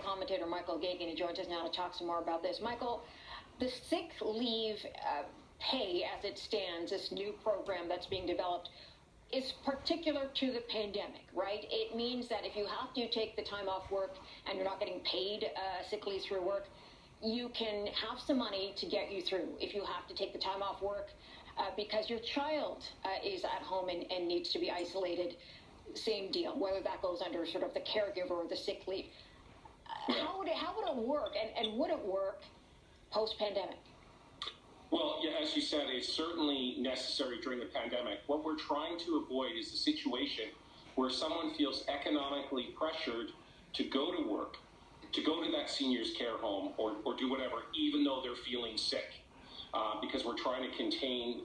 commentator Michael Geoghegan, who joins us now to talk some more about this. Michael, the sick leave pay as it stands, this new program that's being developed, is particular to the pandemic, right? It means that if you have to take the time off work and you're not getting paid sick leave through work, you can have some money to get you through. If you have to take the time off work because your child is at home and needs to be isolated, same deal, whether that goes under sort of the caregiver or the sick leave. How would it work, and would it work post-pandemic? Well, yeah, as you said, it's certainly necessary during the pandemic. What we're trying to avoid is the situation where someone feels economically pressured to go to work, to go to that senior's care home or do whatever, even though they're feeling sick, because we're trying to contain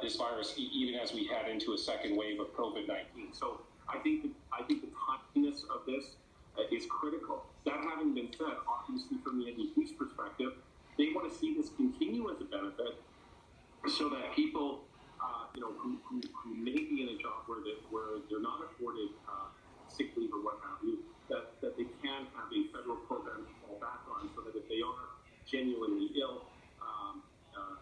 this virus even as we head into a second wave of COVID-19. So I think the timeliness of this is critical. That having been said, obviously from the NDP's perspective, they want to see this continue as a benefit so that people, who may be in a job where they're not afforded sick leave or what have you, that they can have a federal program to fall back on so that if they are genuinely ill,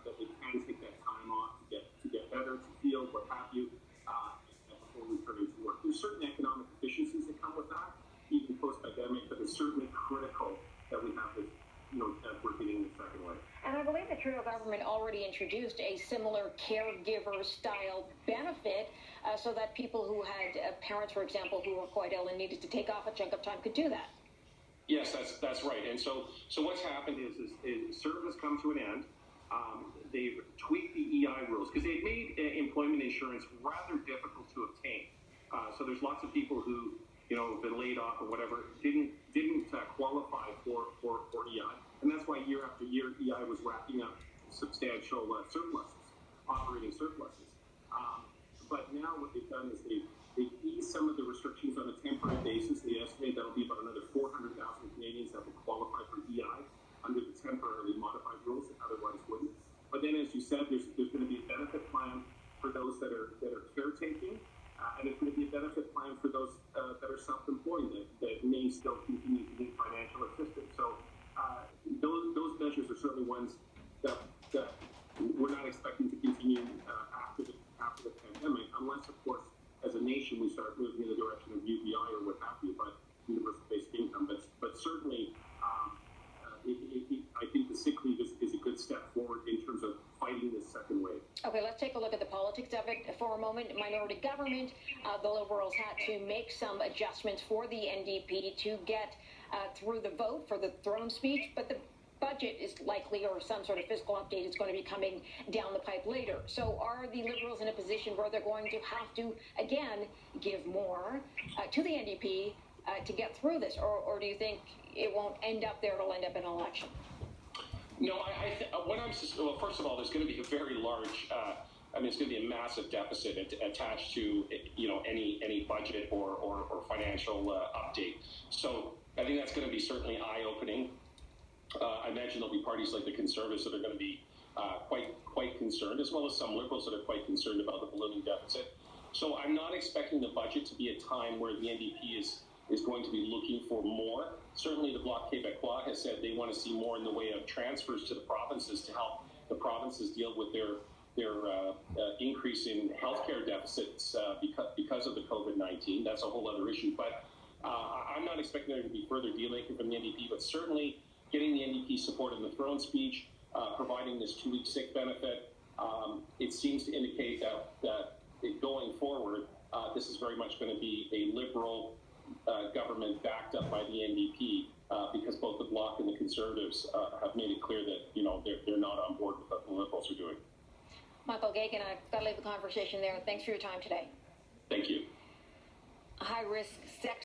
that they can take that time off to get better, to heal, what have you, before returning to work. There's certain economic efficiencies that come with that, even post-pandemic, but it's certainly critical that we have this, that we're getting the second wave. And I believe the Trudeau government already introduced a similar caregiver-style benefit so that people who had parents, for example, who were quite ill and needed to take off a chunk of time could do that. Yes, that's right. And so what's happened is service has come to an end. They've tweaked the EI rules because they've made employment insurance rather difficult to obtain. So there's lots of people who have been laid off or whatever didn't qualify for EI, and that's why year after year EI was racking up substantial operating surpluses. But now what they've done is they've eased some of the restrictions on a temporary basis. They estimate that'll be about another 400,000 Canadians that will qualify for EI under the temporarily modified rules that otherwise wouldn't. But then, as you said, there's going to be a benefit plan for those that are caretaking, and there's going to be a benefit plan for those that are self-employed that may still continue to need financial assistance. So those measures are certainly ones that we're not expecting to continue after the pandemic, unless, of course, as a nation we start moving in the direction of UBI or what have you, but universal basic income. But certainly, I think the sick leave is a good step forward in terms of fighting this second wave. Okay, let's take a look at the politics of it for a moment. Minority government, the Liberals had to make some adjustments for the NDP to get through the vote for the throne speech, but the budget is likely, or some sort of fiscal update is going to be coming down the pipe later. So are the Liberals in a position where they're going to have to, again, give more to the NDP to get through this, or do you think it won't end up there, it'll end up in an election? No, well, first of all, there's going to be a very large, it's going to be a massive deficit attached to, any budget or financial update. So I think that's going to be certainly eye-opening. I imagine there'll be parties like the Conservatives that are going to be quite concerned, as well as some Liberals that are quite concerned about the ballooning deficit. So I'm not expecting the budget to be a time where the NDP is going to be looking for more. Certainly the Bloc Québécois has said they want to see more in the way of transfers to the provinces to help the provinces deal with their increase in healthcare deficits because of the COVID-19. That's a whole other issue. But I'm not expecting there to be further deal-making from the NDP, but certainly getting the NDP support in the throne speech, providing this 2-week sick benefit, it seems to indicate that going forward, this is very much going to be a Liberal government backed up by the NDP, because both the Bloc and the Conservatives have made it clear that they're not on board with what the Liberals are doing. Michael Geoghegan, I've got to leave the conversation there. Thanks for your time today. Thank you. High-risk sex